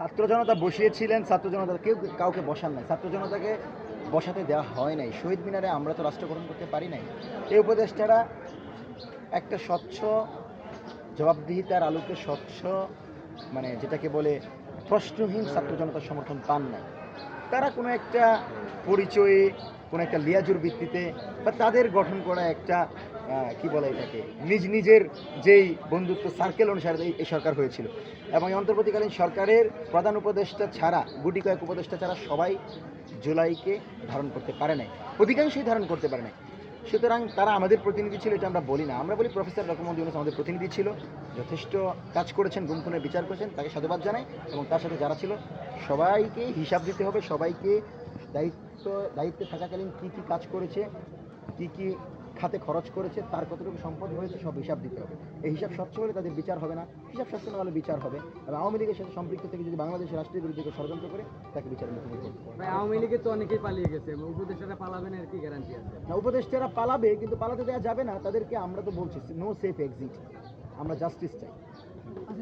ছাত্র জনতা বসিয়েছিলেন, ছাত্র জনতা কেউ কাউকে বসান নাই, ছাত্র জনতাকে বসাতে দেওয়া হয় নাই। শহীদ মিনারে আমরা তো রাষ্ট্র গঠন করতে পারি নাই। এই উপদেষ্টারা একটা স্বচ্ছ জবাবদিহিতার আলোকে স্বচ্ছ মানে যেটাকে বলে প্রশ্নহীন ছাত্র জনতার সমর্থন পান নাই। তারা কোনো একটা পরিচয়ে, কোনো একটা লিয়াজুর ভিত্তিতে বা তাদের গঠন করা একটা কি বলে এটাকে নিজের যেই বন্ধুত্ব সার্কেল অনুসারে এই সরকার হয়েছিল। এবং এই অন্তর্বর্তীকালীন সরকারের প্রধান উপদেষ্টা ছাড়া, গুটি কয়েক উপদেষ্টা ছাড়া সবাই জুলাইকে ধারণ করতে পারে নাই, অধিকাংশই ধারণ করতে পারে নাই। সুতরাং তারা আমাদের প্রতিনিধি ছিল এটা আমরা বলি না, আমরা বলি প্রফেসর ডক্টর মোহাম্মদ ইউনূস আমাদের প্রতিনিধি ছিল, যথেষ্ট কাজ করেছেন, গুম খুনের বিচার করেছেন, তাকে সাধুবাদ জানাই। এবং তার সাথে যারা ছিল সবাইকে হিসাব দিতে হবে, সবাইকে দায়িত্বে থাকাকালীন কী কী কাজ করেছে, কী কী খাতে খরচ করেছে, তার কতটুকু সম্পদ হয়েছে সব হিসাব দিতে হবে। এই হিসাব স্বচ্ছ হলে তাদের বিচার হবে না, হিসাব স্বচ্ছ না হলে বিচার হবে। এবং আওয়ামী লীগের সাথে সম্পৃক্ত থেকে যদি বাংলাদেশের রাষ্ট্রের বিরুদ্ধে কেউ ষড়যন্ত্র করে তাকে বিচারের মুখোমুখি করতে হবে। আওয়ামী লীগের তো অনেকেই পালিয়ে গেছে, উপদেষ্টারা পালাবেন এর কি গ্যারান্টি আছে? না, উপদেষ্টারা পালাবে কিন্তু পালাতে দেওয়া যাবে না তাদেরকে। আমরা তো বলছি নো সেফ এক্সিট, আমরা জাস্টিস চাই।